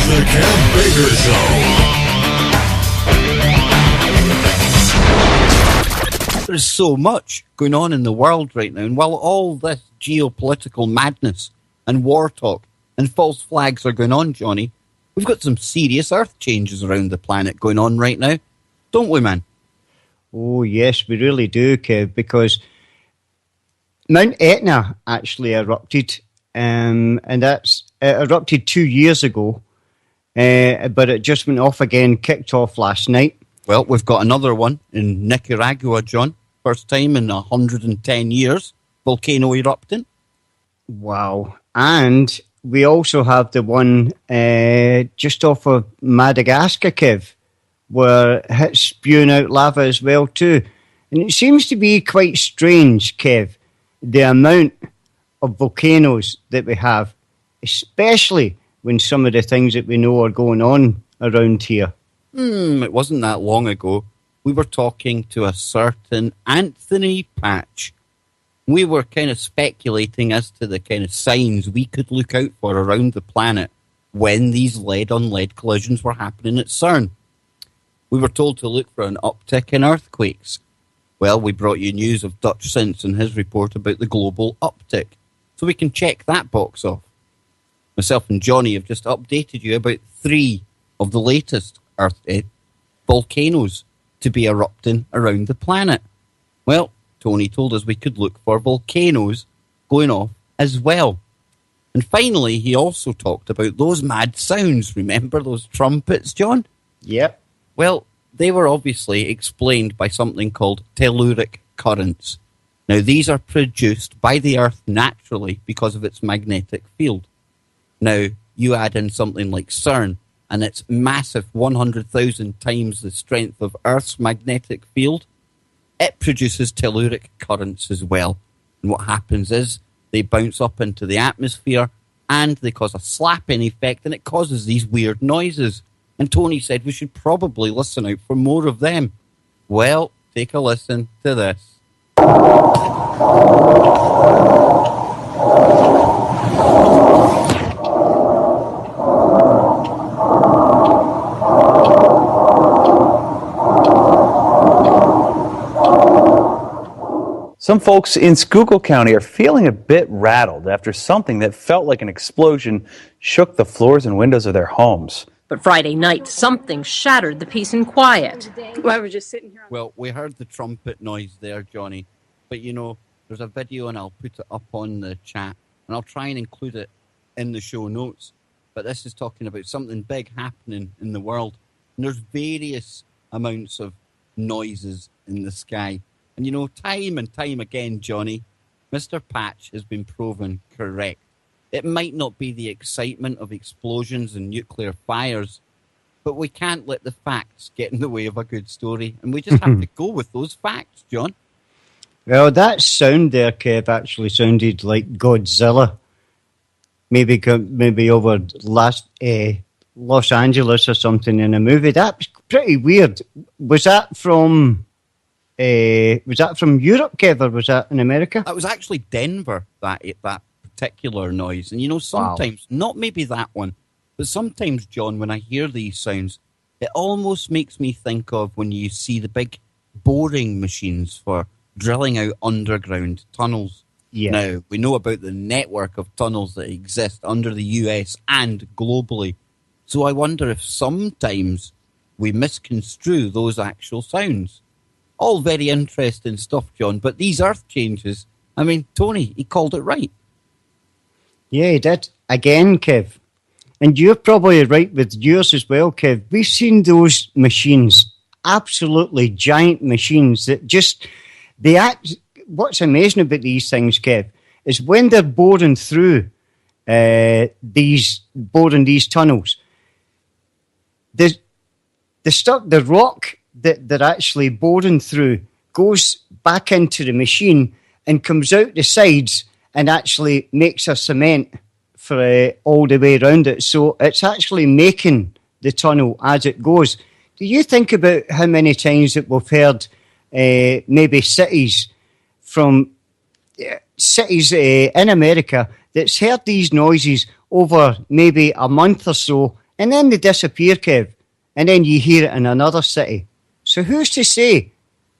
The Kev Baker Show. There's so much going on in the world right now, and while all this geopolitical madness and war talk and false flags are going on, Johnny, we've got some serious earth changes around the planet going on right now, don't we, man? Oh, yes, we really do, Kev, because Mount Etna actually erupted, and it erupted 2 years ago, but it just went off again, kicked off last night. Well, we've got another one in Nicaragua, John. First time in 110 years, volcano erupting. Wow. And we also have the one just off of Madagascar, Kev, where it's spewing out lava as well too. And it seems to be quite strange, Kev, the amount of volcanoes that we have, especially when some of the things that we know are going on around here. It wasn't that long ago. We were talking to a certain Anthony Patch. We were kind of speculating as to the kind of signs we could look out for around the planet when these lead-on-lead collisions were happening at CERN. We were told to look for an uptick in earthquakes. Well, we brought you news of Dutch Sint and his report about the global uptick, so we can check that box off. Myself and Johnny have just updated you about 3 of the latest volcanoes to be erupting around the planet. Well, Tony told us we could look for volcanoes going off as well. And finally, he also talked about those mad sounds. Remember those trumpets, John? Yep. Well, they were obviously explained by something called telluric currents. Now, these are produced by the Earth naturally because of its magnetic field. Now, you add in something like CERN, and it's massive, 100,000 times the strength of Earth's magnetic field. It produces telluric currents as well. And what happens is they bounce up into the atmosphere and they cause a slapping effect, and it causes these weird noises. And Tony said we should probably listen out for more of them. Well, take a listen to this. Some folks in Schuylkill County are feeling a bit rattled after something that felt like an explosion shook the floors and windows of their homes. But Friday night, something shattered the peace and quiet. Well, we're just sitting here. Well, we heard the trumpet noise there, Johnny. But, you know, there's a video and I'll put it up on the chat. And I'll try and include it in the show notes. But this is talking about something big happening in the world. And there's various amounts of noises in the sky. And, you know, time and time again, Johnny, Mr. Patch has been proven correct. It might not be the excitement of explosions and nuclear fires, but we can't let the facts get in the way of a good story. And we just have to go with those facts, John. Well, that sound there, Kev, actually sounded like Godzilla. Maybe over Los Angeles or something in a movie. That was pretty weird. Was that from Europe, Kev, or was that in America? That was actually Denver, that particular noise. And, you know, sometimes, not maybe that one, but sometimes, John, when I hear these sounds, it almost makes me think of when you see the big boring machines for drilling out underground tunnels. Yeah. Now, we know about the network of tunnels that exist under the US and globally. So I wonder if sometimes we misconstrue those actual sounds. All very interesting stuff, John, but these earth changes, I mean, Tony, he called it right. Yeah, he did. Again, Kev. And you're probably right with yours as well, Kev. We've seen those machines, absolutely giant machines that just, what's amazing about these things, Kev, is when they're boring through these tunnels, the rock that they're actually boring through goes back into the machine and comes out the sides and actually makes a cement for all the way around it. So it's actually making the tunnel as it goes. Do you think about how many times that we've heard maybe cities in America that's heard these noises over maybe a month or so, and then they disappear, Kev, and then you hear it in another city. So who's to say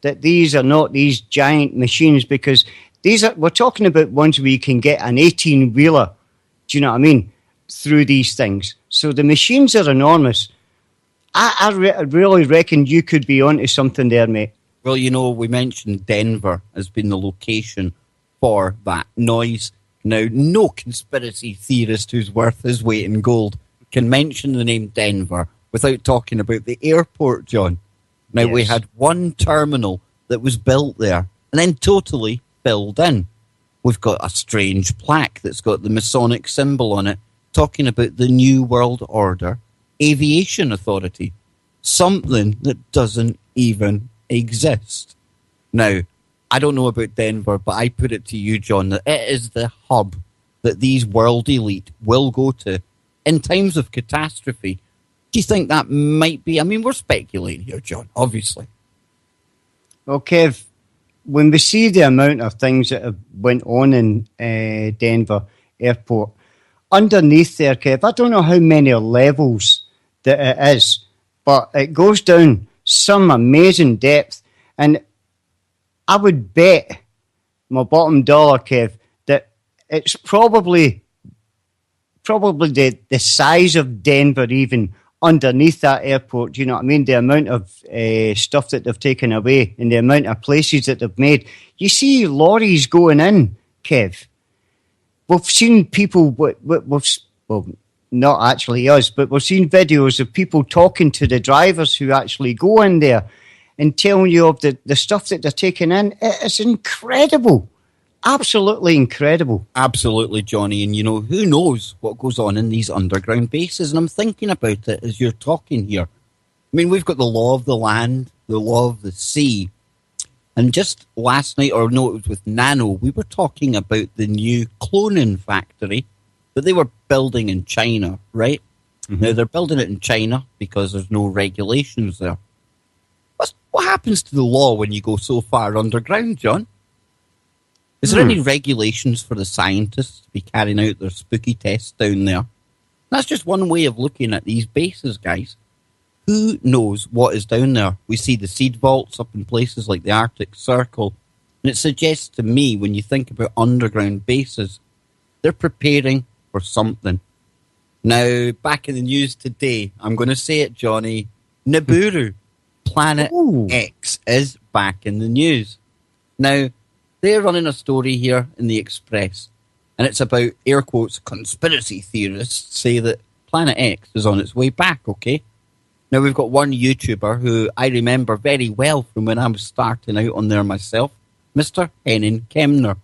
that these are not these giant machines? Because we're talking about ones where you can get an 18-wheeler, do you know what I mean, through these things. So the machines are enormous. I really reckon you could be onto something there, mate. Well, we mentioned Denver as being the location for that noise. Now, no conspiracy theorist who's worth his weight in gold can mention the name Denver without talking about the airport, John. Now, Yes. we had one terminal that was built there and then totally filled in. We've got a strange plaque that's got the Masonic symbol on it talking about the New World Order Aviation Authority, something that doesn't even exist. Now, I don't know about Denver, but I put it to you, John, that it is the hub that these world elite will go to in times of catastrophe. Do you think that might be? I mean, we're speculating here, John, obviously. Well, Kev, when we see the amount of things that have went on in Denver Airport, underneath there, Kev, I don't know how many levels that it is, but it goes down some amazing depth. And I would bet my bottom dollar, Kev, that it's probably the size of Denver even underneath that airport. Do you know what I mean? The amount of stuff that they've taken away and the amount of places that they've made. You see lorries going in, Kev. We've seen people, well, not actually us, but we've seen videos of people talking to the drivers who actually go in there and telling you of the stuff that they're taking in. It is incredible. Absolutely incredible. Absolutely, Johnny. And, who knows what goes on in these underground bases? And I'm thinking about it as you're talking here. I mean, we've got the law of the land, the law of the sea. And just last night, or no, it was with Nano, we were talking about the new cloning factory that they were building in China, right? Mm-hmm. Now, they're building it in China because there's no regulations there. What happens to the law when you go so far underground, John? Is there any regulations for the scientists to be carrying out their spooky tests down there? That's just one way of looking at these bases, guys. Who knows what is down there? We see the seed vaults up in places like the Arctic Circle, and it suggests to me, when you think about underground bases, they're preparing for something. Now, back in the news today, I'm going to say it, Johnny, Niburu, Planet X, is back in the news. Now, they're running a story here in the Express, and it's about, air quotes, conspiracy theorists say that Planet X is on its way back, okay? Now, we've got one YouTuber who I remember very well from when I was starting out on there myself, Mr. Henning Kemner.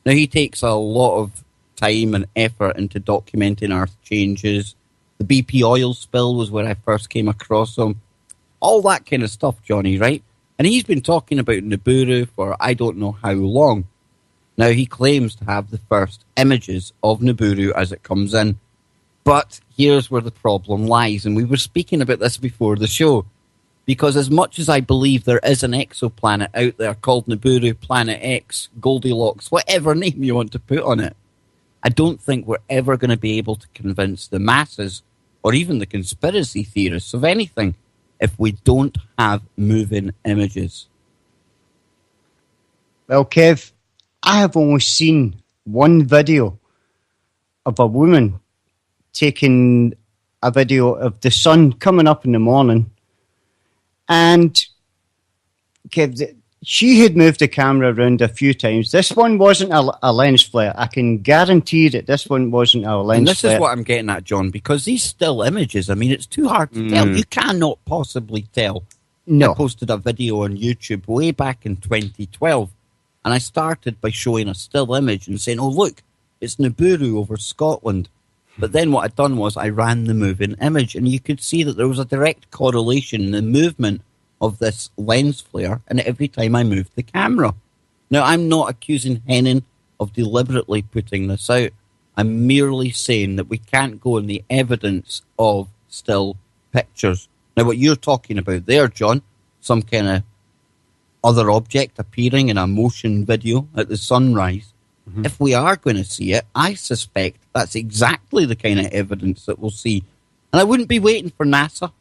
Now, he takes a lot of time and effort into documenting Earth changes. The BP oil spill was where I first came across him. All that kind of stuff, Johnny, right? And he's been talking about Niburu for I don't know how long. Now, he claims to have the first images of Niburu as it comes in. But here's where the problem lies, and we were speaking about this before the show, because as much as I believe there is an exoplanet out there called Niburu, Planet X, Goldilocks, whatever name you want to put on it, I don't think we're ever going to be able to convince the masses, or even the conspiracy theorists, of anything if we don't have moving images. Well, Kev, I have only seen one video of a woman taking a video of the sun coming up in the morning. And Kev, she had moved the camera around a few times. This one wasn't a lens flare. I can guarantee that this one wasn't a lens flare. And this is what I'm getting at, John, because these still images, I mean, it's too hard to tell. You cannot possibly tell. No. I posted a video on YouTube way back in 2012, and I started by showing a still image and saying, oh, look, it's Niburu over Scotland. But then what I'd done was I ran the moving image, and you could see that there was a direct correlation in the movement of this lens flare, and every time I moved the camera. Now, I'm not accusing Henning of deliberately putting this out. I'm merely saying that we can't go on the evidence of still pictures. Now, what you're talking about there, John, some kind of other object appearing in a motion video at the sunrise, if we are going to see it, I suspect that's exactly the kind of evidence that we'll see And I wouldn't be waiting for NASA.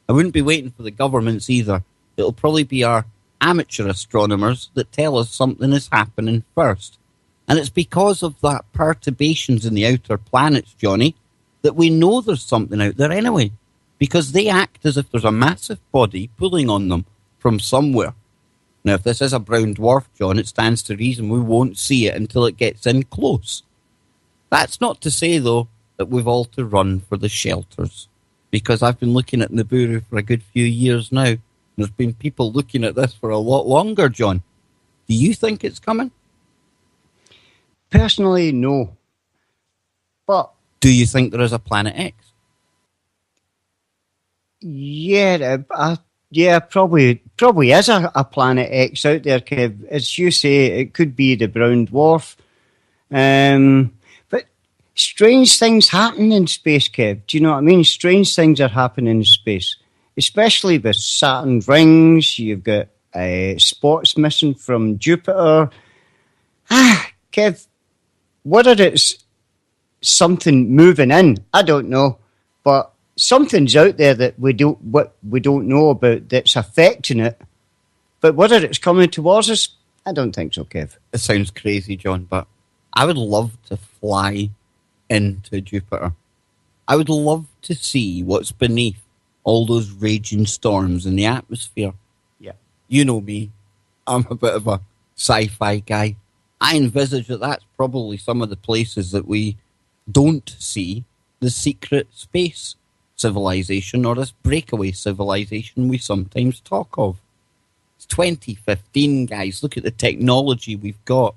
I wouldn't be waiting for the governments either. It'll probably be our amateur astronomers that tell us something is happening first. And it's because of that perturbations in the outer planets, Johnny, that we know there's something out there anyway. Because they act as if there's a massive body pulling on them from somewhere. Now, if this is a brown dwarf, John, it stands to reason we won't see it until it gets in close. That's not to say, though, that we've all to run for the shelters. Because I've been looking at Niburu for a good few years now. There's been people looking at this for a lot longer, John. Do you think it's coming? Personally, no. But do you think there is a Planet X? Yeah, probably is a Planet X out there, Kev. As you say, it could be the brown dwarf. But strange things happen in space, Kev. Do you know what I mean? Strange things are happening in space, especially with Saturn rings. You've got spots missing from Jupiter. Kev, whether it's something moving in, I don't know, but something's out there that we don't know about that's affecting it. But whether it's coming towards us, I don't think so, Kev. It sounds crazy, John, but I would love to fly into Jupiter. I would love to see what's beneath all those raging storms in the atmosphere. Yeah. You know me. I'm a bit of a sci-fi guy. I envisage that that's probably some of the places that we don't see the secret space civilization or this breakaway civilization we sometimes talk of. It's 2015, guys. Look at the technology we've got.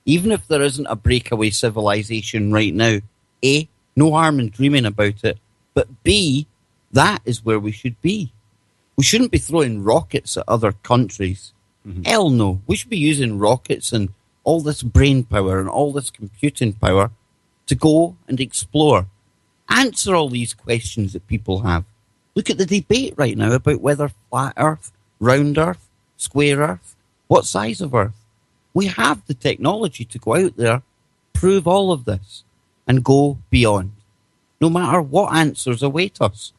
Even if there isn't a breakaway civilization right now, A, no harm in dreaming about it, but B, that is where we should be. We shouldn't be throwing rockets at other countries. Mm-hmm. Hell no. We should be using rockets and all this brain power and all this computing power to go and explore. Answer all these questions that people have. Look at the debate right now about whether flat Earth, round Earth, square Earth, what size of Earth. We have the technology to go out there, prove all of this, and go beyond, no matter what answers await us.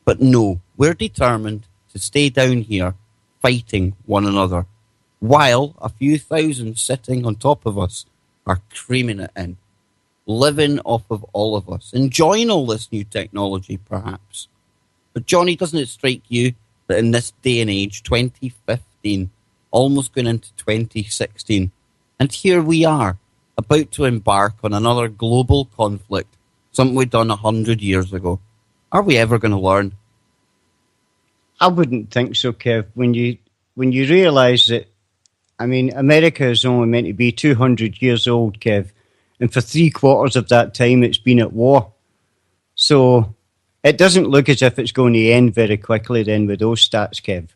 But no, we're determined to stay down here fighting one another, while a few thousand sitting on top of us are creaming it in, living off of all of us, enjoying all this new technology, perhaps. But Johnny, doesn't it strike you that in this day and age, 2015, almost going into 2016, and here we are, about to embark on another global conflict, something we'd done 100 years ago. Are we ever going to learn? I wouldn't think so, Kev. When you realise that, I mean, America is only meant to be 200 years old, Kev, and for 3/4 of that time it's been at war. So it doesn't look as if it's going to end very quickly then with those stats, Kev.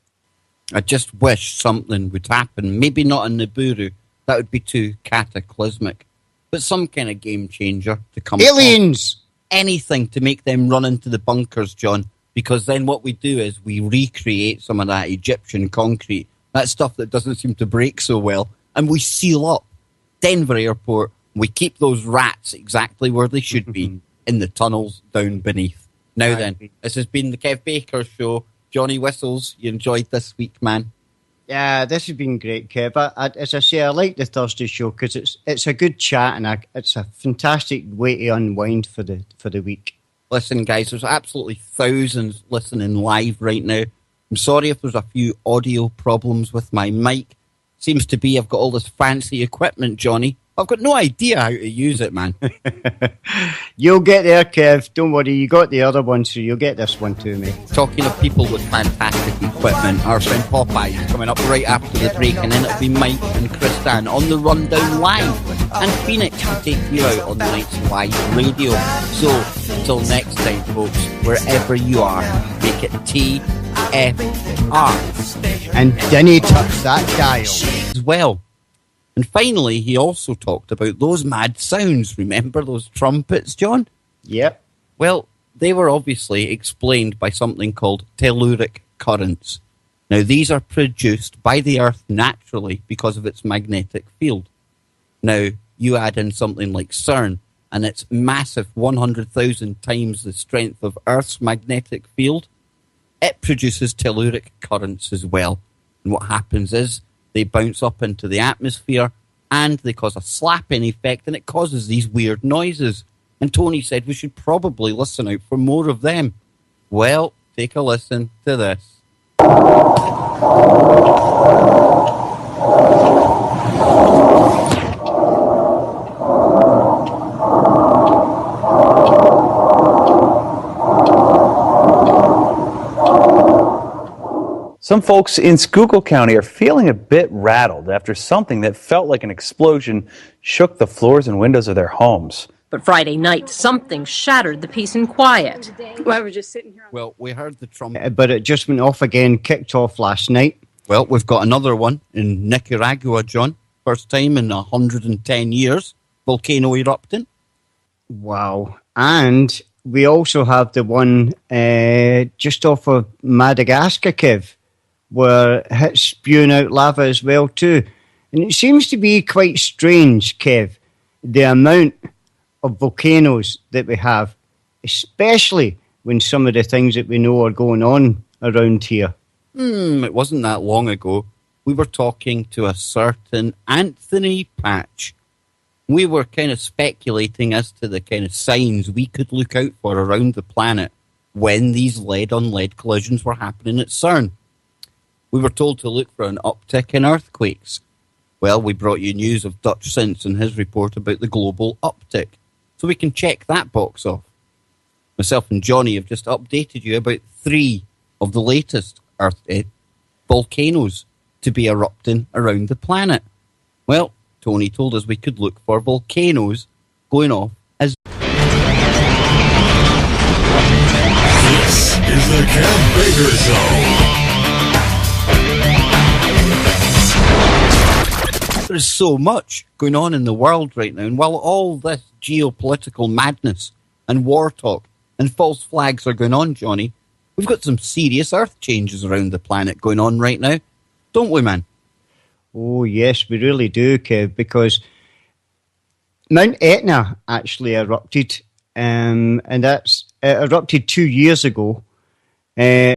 I just wish something would happen. Maybe not in Niburu. That would be too cataclysmic. But some kind of game changer to come. Aliens! Anything to make them run into the bunkers, John. Because then what we do is we recreate some of that Egyptian concrete, that stuff that doesn't seem to break so well, and we seal up Denver Airport. We keep those rats exactly where they should be, in the tunnels down beneath. Now then, this has been the Kev Baker Show. Johnny Whistles, you enjoyed this week, man? Yeah, this has been great, Kev. As I say, I like the Thursday show because it's a good chat and it's a fantastic way to unwind for the week. Listen, guys, there's absolutely thousands listening live right now. I'm sorry if there's a few audio problems with my mic. Seems to be I've got all this fancy equipment, Johnny. I've got no idea how to use it, man. You'll get there, Kev. Don't worry, you got the other one, so you'll get this one too, mate. Talking of people with fantastic equipment, our friend Popeye is coming up right after the break, and then it'll be Mike and Kristan on the Rundown Live. And Phoenix will take you out on the night's live radio. So, until next time, folks, wherever you are, make it TFR. And Denny touch that dial. As well. And finally, he also talked about those mad sounds. Remember those trumpets, John? Yep. Well, they were obviously explained by something called telluric currents. Now, these are produced by the Earth naturally because of its magnetic field. Now, you add in something like CERN, and its massive 100,000 times the strength of Earth's magnetic field, it produces telluric currents as well. And what happens is they bounce up into the atmosphere and they cause a slapping effect, and it causes these weird noises. And Tony said we should probably listen out for more of them. Well, take a listen to this. Some folks in Schuylkill County are feeling a bit rattled after something that felt like an explosion shook the floors and windows of their homes. But Friday night, something shattered the peace and quiet. Well, I was just sitting here. Well, we heard the trumpet. But it just went off again, kicked off last night. Well, we've got another one in Nicaragua, John. First time in 110 years. Volcano erupting. Wow. And we also have the one just off of Madagascar, Kev, where it's spewing out lava as well too. And it seems to be quite strange, Kev, the amount of volcanoes that we have, especially when some of the things that we know are going on around here. It wasn't that long ago. We were talking to a certain Anthony Patch. We were kind of speculating as to the kind of signs we could look out for around the planet when these lead-on-lead collisions were happening at CERN. We were told to look for an uptick in earthquakes. Well, we brought you news of Dutch Sintz and his report about the global uptick, so we can check that box off. Myself and Johnny have just updated you about 3 of the latest volcanoes to be erupting around the planet. Well, Tony told us we could look for volcanoes going off as... This is the Kev Baker Show. There's so much going on in the world right now, and while all this geopolitical madness and war talk and false flags are going on, Johnny, we've got some serious earth changes around the planet going on right now, don't we, man? Oh, yes, we really do, Kev, because Mount Etna actually erupted, and it erupted 2 years ago.